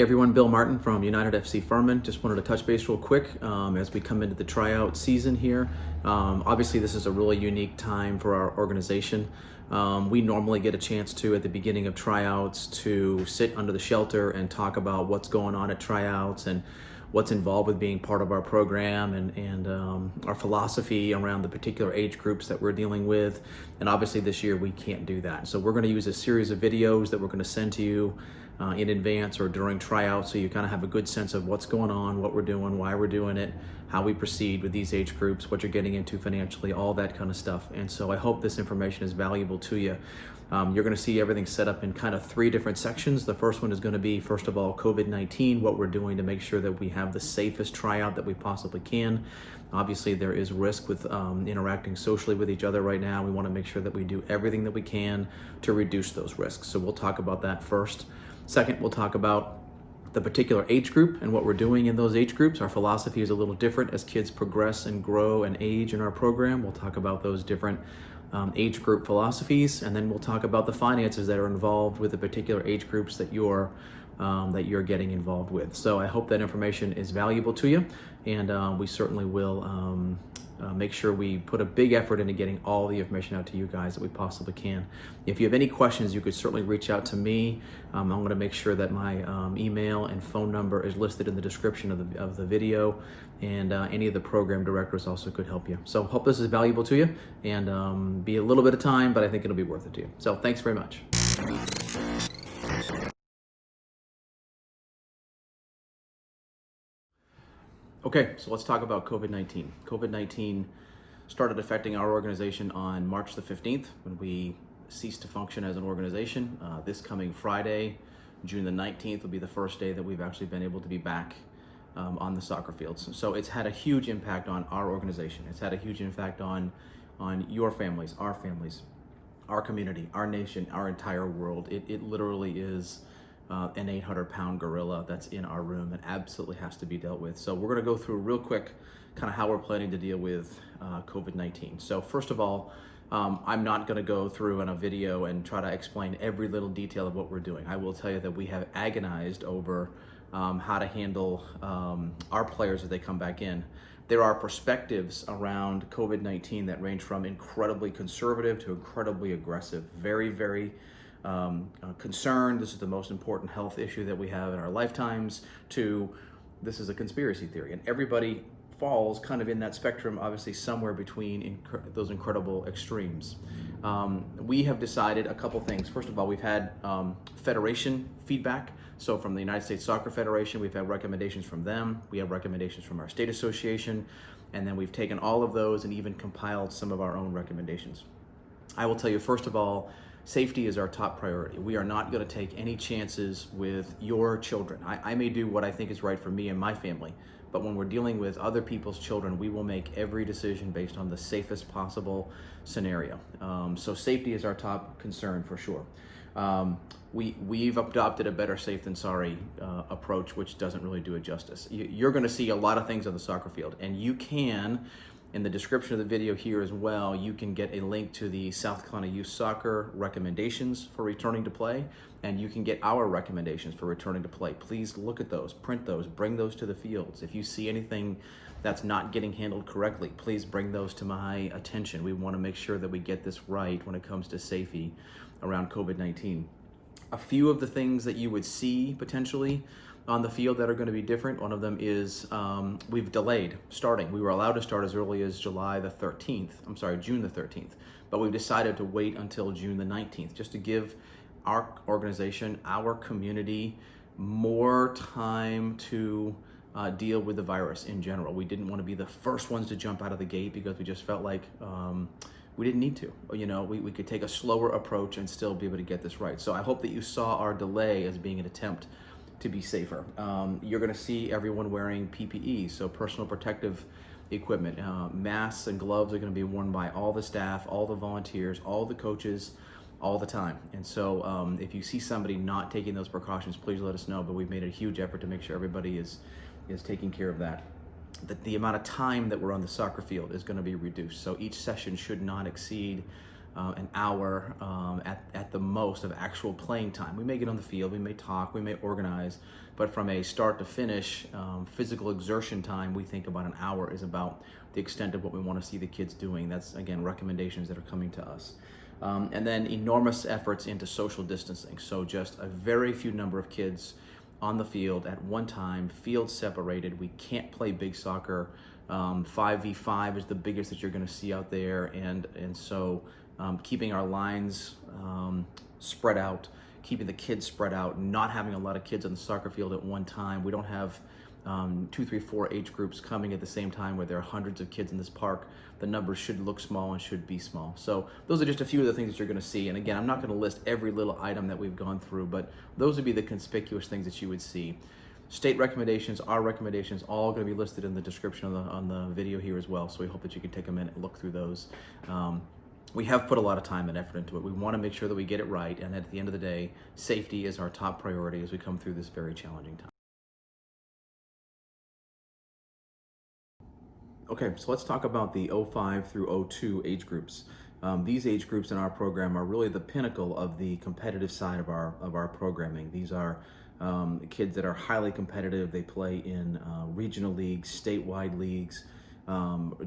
everyone, Bill Martin from United FC Furman. Just wanted to touch base real quick as we come into the tryout season here. Obviously, this is a really unique time for our organization. We normally get a chance to, at the beginning of tryouts, to sit under the shelter and talk about what's going on at tryouts and what's involved with being part of our program and our philosophy around the particular age groups that we're dealing with. And obviously this year we can't do that. So we're going to use a series of videos that we're going to send to you in advance or during tryouts, so you kind of have a good sense of what's going on, what we're doing, why we're doing it, how we proceed with these age groups, what you're getting into financially, all that kind of stuff. And so I hope this information is valuable to you. You're going to see everything set up in kind of 3 different sections. The first one is going to be, first of all, COVID-19, what we're doing to make sure that we have the safest tryout that we possibly can. Obviously, there is risk with interacting socially with each other right now. We want to make sure that we do everything that we can to reduce those risks. So we'll talk about that first. Second, we'll talk about the particular age group and what we're doing in those age groups. Our philosophy is a little different as kids progress and grow and age in our program. We'll talk about those different age group philosophies, and then we'll talk about the finances that are involved with the particular age groups that you're getting involved with. So I hope that information is valuable to you, and we certainly will make sure we put a big effort into getting all the information out to you guys that we possibly can. If you have any questions, you could certainly reach out to me. I'm going to make sure that my email and phone number is listed in the description of the video, and any of the program directors also could help you. So hope this is valuable to you, and be a little bit of time, but I think it'll be worth it to you. So thanks very much. Okay, so let's talk about COVID-19. COVID-19 started affecting our organization on March the 15th when we ceased to function as an organization. This coming Friday, June the 19th, will be the first day that we've actually been able to be back on the soccer fields. So it's had a huge impact on our organization. It's had a huge impact on your families, our community, our nation, our entire world. It literally is an 800-pound gorilla that's in our room and absolutely has to be dealt with. So we're going to go through real quick kind of how we're planning to deal with COVID-19. So first of all, I'm not going to go through in a video and try to explain every little detail of what we're doing. I will tell you that we have agonized over how to handle our players as they come back in. There are perspectives around COVID-19 that range from incredibly conservative to incredibly aggressive. Very, very concerned, this is the most important health issue that we have in our lifetimes, to this is a conspiracy theory. And everybody falls kind of in that spectrum, obviously somewhere between those incredible extremes. We have decided a couple things. First of all, we've had federation feedback. So from the United States Soccer Federation, we've had recommendations from them. We have recommendations from our state association. And then we've taken all of those and even compiled some of our own recommendations. I will tell you, first of all, safety is our top priority. We are not going to take any chances with your children. I may do what I think is right for me and my family, but when we're dealing with other people's children, we will make every decision based on the safest possible scenario. So safety is our top concern for sure. We've adopted a better safe than sorry approach, which doesn't really do it justice. You're going to see a lot of things on the soccer field, and you can, in the description of the video here as well, you can get a link to the South Carolina Youth Soccer recommendations for returning to play, and you can get our recommendations for returning to play. Please look at those, print those, bring those to the fields. If you see anything that's not getting handled correctly, please bring those to my attention. We want to make sure that we get this right when it comes to safety around COVID-19. A few of the things that you would see potentially on the field that are going to be different. One of them is we've delayed starting. We were allowed to start as early as June the 13th, but we've decided to wait until June the 19th just to give our organization, our community, more time to deal with the virus in general. We didn't want to be the first ones to jump out of the gate because we just felt like we didn't need to. You know, we could take a slower approach and still be able to get this right. So I hope that you saw our delay as being an attempt to be safer. You're going to see everyone wearing PPE, so personal protective equipment. Masks and gloves are going to be worn by all the staff, all the volunteers, all the coaches, all the time. And so if you see somebody not taking those precautions, please let us know. But we've made a huge effort to make sure everybody is taking care of that. The amount of time that we're on the soccer field is going to be reduced. So each session should not exceed an hour at the most of actual playing time. We may get on the field, we may talk, we may organize, but from a start to finish, physical exertion time, we think about an hour is about the extent of what we want to see the kids doing. That's, again, recommendations that are coming to us. And then enormous efforts into social distancing. So just a very few number of kids on the field at one time, field separated. We can't play big soccer. 5v5 is the biggest that you're going to see out there. And so keeping our lines spread out, keeping the kids spread out, not having a lot of kids on the soccer field at one time. We don't have 2, 3, 4 age groups coming at the same time where there are hundreds of kids in this park. The numbers should look small and should be small. So those are just a few of the things that you're going to see. And again, I'm not going to list every little item that we've gone through, but those would be the conspicuous things that you would see. State recommendations, our recommendations, all going to be listed in the description on the video here as well. So we hope that you can take a minute and look through those. We have put a lot of time and effort into it. We want to make sure that we get it right. And at the end of the day, safety is our top priority as we come through this very challenging time. Okay, so let's talk about the 05 through 02 age groups. These age groups in our program are really the pinnacle of the competitive side of our programming. These are kids that are highly competitive. They play in regional leagues, statewide leagues,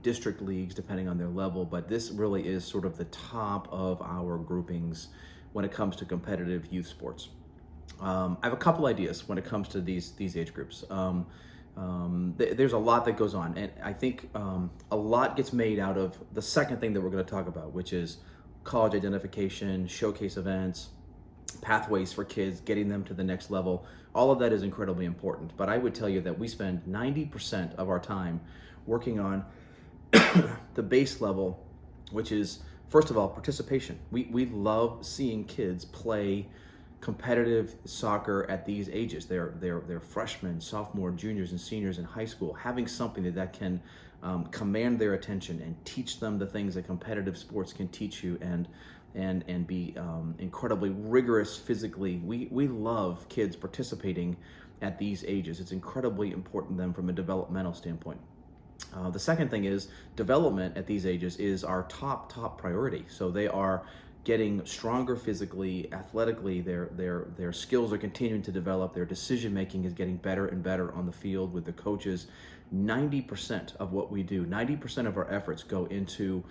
district leagues, depending on their level. But this really is sort of the top of our groupings when it comes to competitive youth sports. I have a couple ideas when it comes to these age groups. There's a lot that goes on, and I think a lot gets made out of the second thing that we're going to talk about, which is college identification, showcase events, pathways for kids, getting them to the next level. All of that is incredibly important, but I would tell you that we spend 90% of our time working on the base level, which is, first of all, participation. We love seeing kids play competitive soccer at these ages. They're freshmen, sophomore, juniors, and seniors in high school. Having something that can command their attention and teach them the things that competitive sports can teach you, and be incredibly rigorous physically. We love kids participating at these ages. It's incredibly important to them from a developmental standpoint. The second thing is development at these ages is our top priority. So they are getting stronger physically, athletically. Their skills are continuing to develop. Their decision making is getting better and better on the field with the coaches. 90% of what we do, 90% of our efforts go into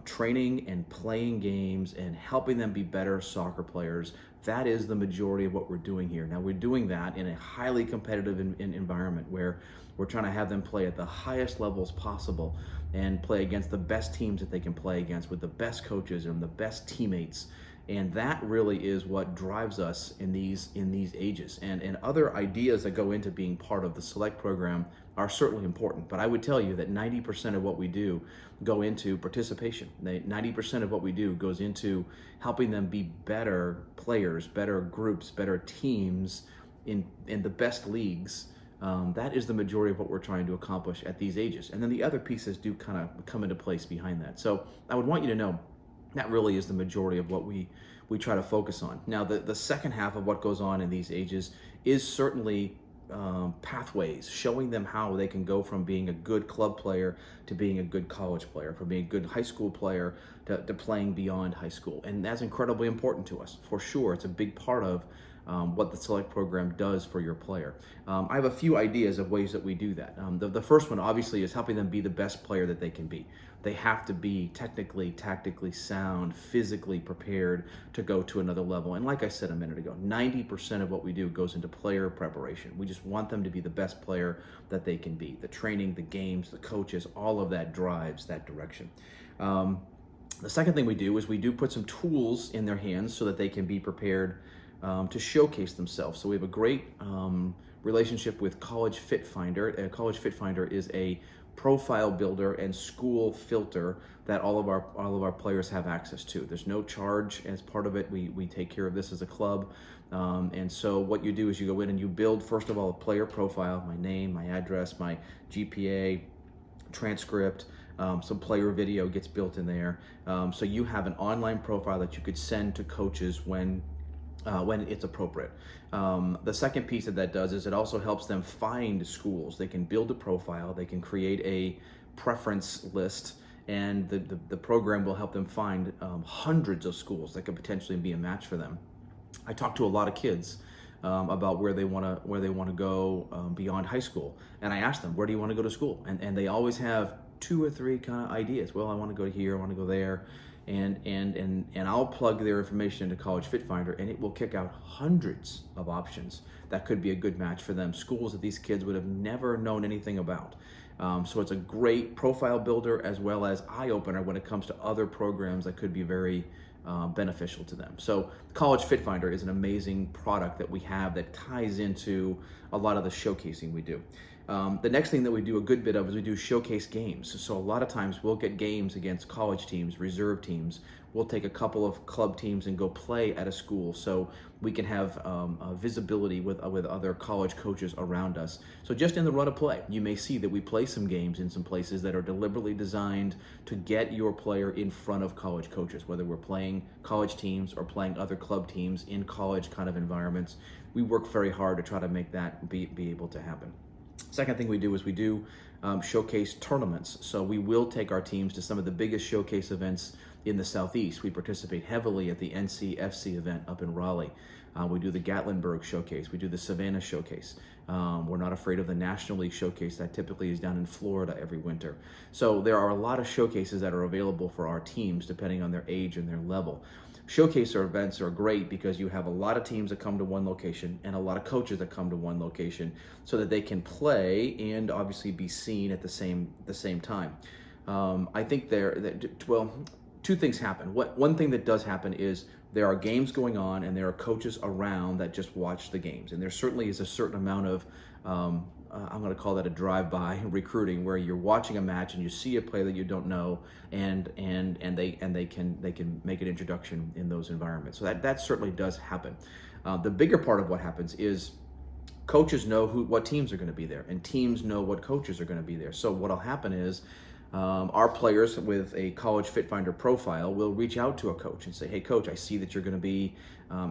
training and playing games and helping them be better soccer players. That is the majority of what we're doing here. Now, we're doing that in a highly competitive environment where we're trying to have them play at the highest levels possible and play against the best teams that they can play against with the best coaches and the best teammates. And that really is what drives us in these ages. And other ideas that go into being part of the Select program are certainly important. But I would tell you that 90% of what we do go into participation. 90% of what we do goes into helping them be better players, better groups, better teams in the best leagues. That is the majority of what we're trying to accomplish at these ages. And then the other pieces do kind of come into place behind that. So I would want you to know that really is the majority of what we try to focus on. Now, the second half of what goes on in these ages is certainly pathways, showing them how they can go from being a good club player to being a good college player, from being a good high school player to playing beyond high school. And that's incredibly important to us, for sure. It's a big part of what the Select program does for your player. I have a few ideas of ways that we do that. The first one, obviously, is helping them be the best player that they can be. They have to be technically, tactically sound, physically prepared to go to another level. And like I said a minute ago, 90% of what we do goes into player preparation. We just want them to be the best player that they can be. The training, the games, the coaches, all of that drives that direction. The second thing we do is we do put some tools in their hands so that they can be prepared to showcase themselves. So we have a great relationship with College Fit Finder. College Fit Finder is a profile builder and school filter that all of our players have access to. There's no charge as part of it. We take care of this as a club. And so what you do is you go in and you build, first of all, a player profile, my name, my address, my GPA, transcript, some player video gets built in there. So you have an online profile that you could send to coaches when it's appropriate. The second piece that does is it also helps them find schools. They can build a profile, they can create a preference list, and the program will help them find hundreds of schools that could potentially be a match for them. I talk to a lot of kids about where they want to go beyond high school, and I ask them, where do you want to go to school? And they always have two or three kind of ideas. Well, I want to go here, I want to go there, and I'll plug their information into College Fit Finder, and it will kick out hundreds of options that could be a good match for them, schools that these kids would have never known anything about. So it's a great profile builder as well as eye opener when it comes to other programs that could be very beneficial to them. So College Fit Finder is an amazing product that we have that ties into a lot of the showcasing we do. The next thing that we do a good bit of is we do showcase games. So a lot of times we'll get games against college teams, reserve teams. We'll take a couple of club teams and go play at a school so we can have visibility with other college coaches around us. So just in the run of play, you may see that we play some games in some places that are deliberately designed to get your player in front of college coaches, whether we're playing college teams or playing other club teams in college kind of environments. We work very hard to try to make that be able to happen. Second thing we do is we do showcase tournaments. So we will take our teams to some of the biggest showcase events in the Southeast. We participate heavily at the NCFC event up in Raleigh. We do the Gatlinburg Showcase. We do the Savannah Showcase. We're not afraid of the National League Showcase that typically is down in Florida every winter. So there are a lot of showcases that are available for our teams depending on their age and their level. Showcase events are great because you have a lot of teams that come to one location and a lot of coaches that come to one location so that they can play and obviously be seen at the same time. I think two things happen. One thing that does happen is there are games going on and there are coaches around that just watch the games, and there certainly is a certain amount of I'm going to call that a drive-by recruiting, where you're watching a match and you see a player that you don't know, and they can make an introduction in those environments. So that certainly does happen. The bigger part of what happens is coaches know what teams are going to be there, and teams know what coaches are going to be there. So what'll happen is our players with a College Fit Finder profile will reach out to a coach and say, hey coach, I see that you're going to be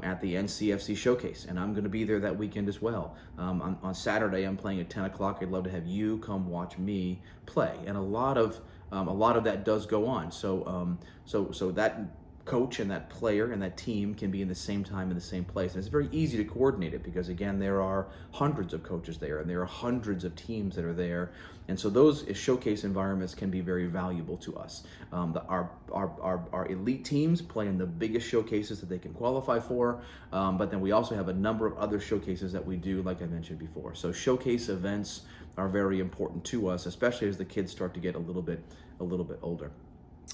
at the NCFC Showcase, and I'm going to be there that weekend as well. On Saturday I'm playing at 10 o'clock. I'd love to have you come watch me play. And a lot of that does go on. So that coach and that player and that team can be in the same time in the same place. And it's very easy to coordinate it because, again, there are hundreds of coaches there and there are hundreds of teams that are there. And so those showcase environments can be very valuable to us. Our elite teams play in the biggest showcases that they can qualify for, but then we also have a number of other showcases that we do, like I mentioned before. So showcase events are very important to us, especially as the kids start to get a little bit older.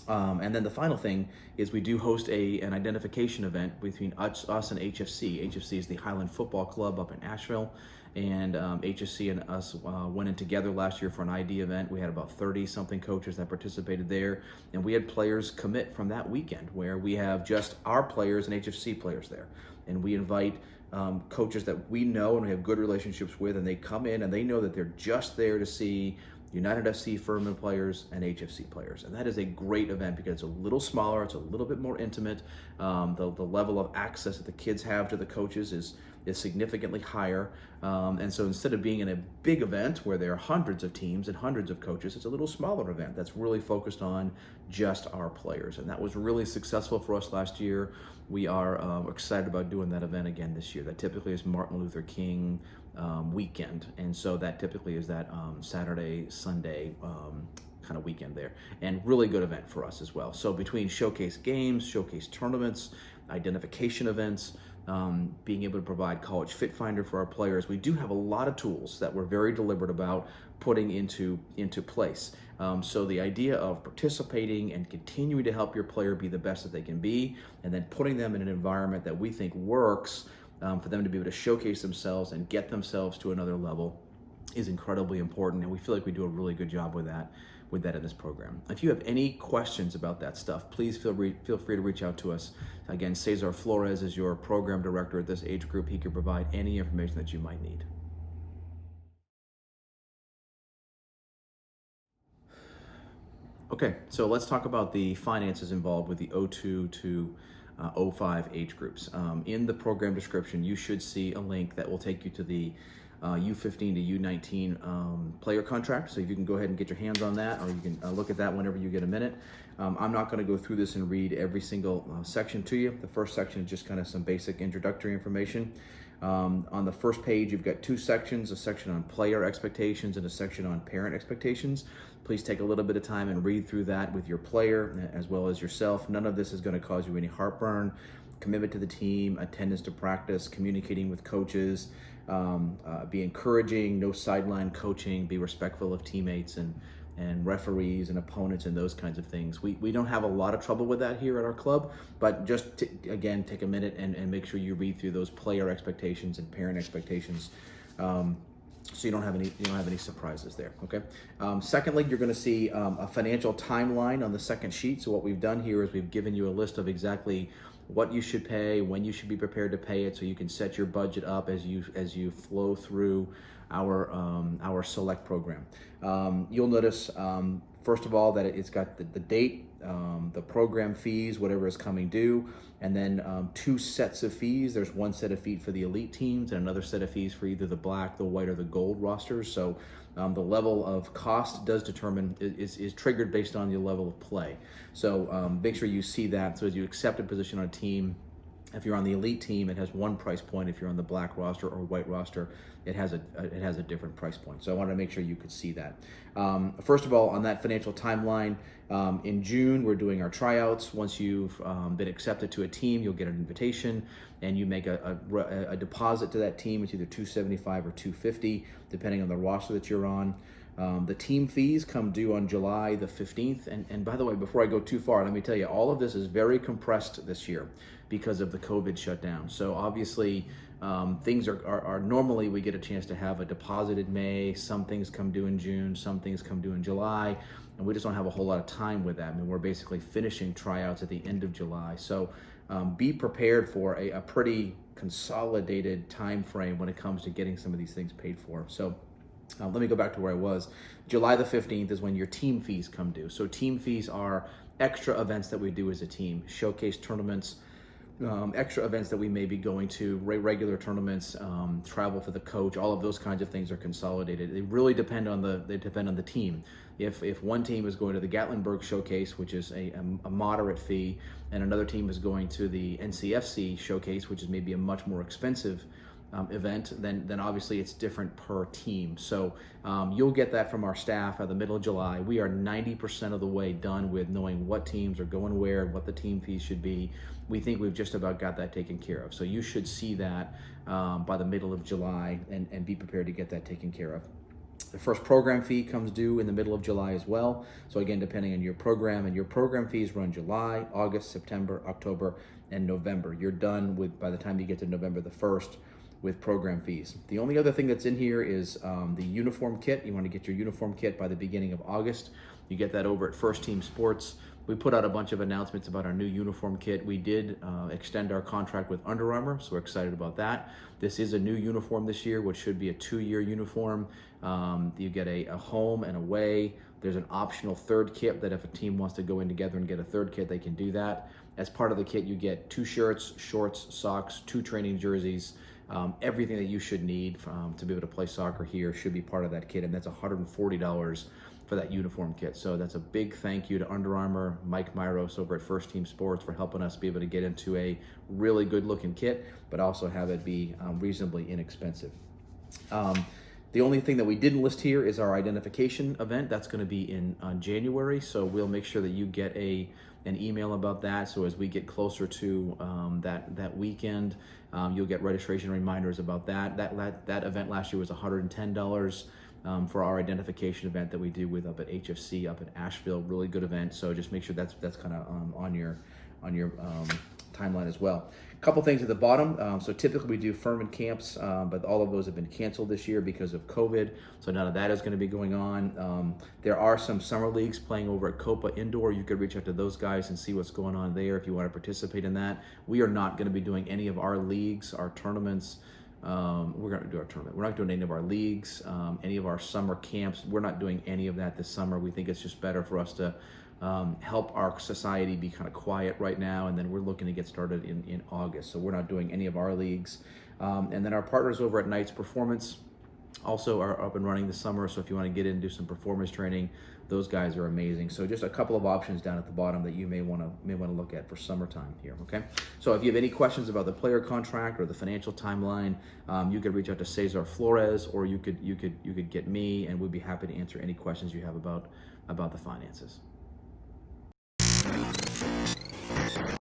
And then the final thing is we do host an identification event between us and HFC. HFC is the Highland Football Club up in Asheville, and HFC and us went in together last year for an ID event. We had about 30-something coaches that participated there, and we had players commit from that weekend where we have just our players and HFC players there. And we invite coaches that we know and we have good relationships with, and they come in and they know that they're just there to see United FC Furman players and HFC players. And that is a great event because it's a little smaller, it's a little bit more intimate. The level of access that the kids have to the coaches is significantly higher. And so instead of being in a big event where there are hundreds of teams and hundreds of coaches, it's a little smaller event that's really focused on just our players. And that was really successful for us last year. We are excited about doing that event again this year. That typically is Martin Luther King weekend, and so that typically is that Saturday, Sunday kind of weekend there, and really good event for us as well. So between showcase games, showcase tournaments, identification events, being able to provide College Fit Finder for our players, we do have a lot of tools that we're very deliberate about putting into place. So the idea of participating and continuing to help your player be the best that they can be, and then putting them in an environment that we think works for them to be able to showcase themselves and get themselves to another level is incredibly important, and we feel like we do a really good job with that in this program. If you have any questions about that stuff, please feel free to reach out to us. Again, Cesar Flores is your program director at this age group. He can provide any information that you might need. Okay, so let's talk about the finances involved with the 02 to 05 age groups. In the program description, you should see a link that will take you to the U15 to U19 player contract. So if you can go ahead and get your hands on that, or you can look at that whenever you get a minute. I'm not going to go through this and read every single section to you. The first section is just kind of some basic introductory information. On the first page, you've got two sections, a section on player expectations and a section on parent expectations. Please take a little bit of time and read through that with your player as well as yourself. None of this is going to cause you any heartburn. Commitment to the team, attendance to practice, communicating with coaches, be encouraging, no sideline coaching, be respectful of teammates and referees and opponents and those kinds of things. We don't have a lot of trouble with that here at our club, but just again, take a minute and make sure you read through those player expectations and parent expectations, so you don't have any surprises there. Okay. Secondly, you're going to see a financial timeline on the second sheet. So what we've done here is we've given you a list of exactly what you should pay, when you should be prepared to pay it, so you can set your budget up as you flow through our select program. You'll notice, first of all, that it's got the date, the program fees, whatever is coming due, and then two sets of fees. There's one set of fees for the elite teams and another set of fees for either the black, the white, or the gold rosters. So the level of cost does determine, is triggered based on your level of play. So make sure you see that. So as you accept a position on a team, if you're on the elite team, it has one price point. If you're on the black roster or white roster, it has a different price point. So I wanted to make sure you could see that. First of all, on that financial timeline, in June, we're doing our tryouts. Once you've been accepted to a team, you'll get an invitation, and you make a deposit to that team. It's either $275 or $250, depending on the roster that you're on. The team fees come due on July the 15th. And by the way, before I go too far, let me tell you, all of this is very compressed this year because of the COVID shutdown. So obviously, things are normally we get a chance to have a deposit in May. Some things come due in June, some things come due in July, and we just don't have a whole lot of time with that. I mean, we're basically finishing tryouts at the end of July. So be prepared for a pretty consolidated time frame when it comes to getting some of these things paid for. So let me go back to where I was. July the 15th is when your team fees come due. So team fees are extra events that we do as a team, showcase tournaments, extra events that we may be going to, regular tournaments, travel for the coach. All of those kinds of things are consolidated. They really depend on the team. If one team is going to the Gatlinburg Showcase, which is a moderate fee, and another team is going to the NCFC Showcase, which is maybe a much more expensive event, then obviously it's different per team. So you'll get that from our staff at the middle of July. We are 90% of the way done with knowing what teams are going where, what the team fees should be. We think we've just about got that taken care of. So you should see that by the middle of July and be prepared to get that taken care of. The first program fee comes due in the middle of July as well. So again, depending on your program, and your program fees run July, August, September, October, and November. You're done with, by the time you get to November the 1st, with program fees. The only other thing that's in here is the uniform kit. You want to get your uniform kit by the beginning of August. You get that over at First Team Sports. We put out a bunch of announcements about our new uniform kit. We did extend our contract with Under Armour, so we're excited about that. This is a new uniform this year, which should be a 2-year uniform. You get a home and away. There's an optional third kit that if a team wants to go in together and get a third kit, they can do that. As part of the kit, you get 2 shirts, shorts, socks, 2 training jerseys. Everything that you should need to be able to play soccer here should be part of that kit, and that's $140 for that uniform kit. So that's a big thank you to Under Armour, Mike Myros over at First Team Sports for helping us be able to get into a really good looking kit, but also have it be reasonably inexpensive. The only thing that we didn't list here is our identification event. That's going to be in January, so we'll make sure that you get an email about that. So as we get closer to that weekend, you'll get registration reminders about that. That event last year was $110 for our identification event that we do with up at HFC up in Asheville. Really good event. So just make sure that's kind of on your timeline as well. A couple things at the bottom. So typically we do Furman camps, but all of those have been canceled this year because of COVID. So none of that is going to be going on. There are some summer leagues playing over at Copa Indoor. You could reach out to those guys and see what's going on there if you want to participate in that. We are not going to be doing any of our leagues, our tournaments. We're going to do our tournament. We're not doing any of our leagues, any of our summer camps. We're not doing any of that this summer. We think it's just better for us to help our society be kind of quiet right now, and then we're looking to get started in August. So we're not doing any of our leagues. And then our partners over at Knights Performance, also are up and running this summer. So if you want to get in and do some performance training, those guys are amazing. So just a couple of options down at the bottom that you may want to look at for summertime here. Okay. So if you have any questions about the player contract or the financial timeline, you could reach out to Cesar Flores, or you could get me, and we'd be happy to answer any questions you have about the finances.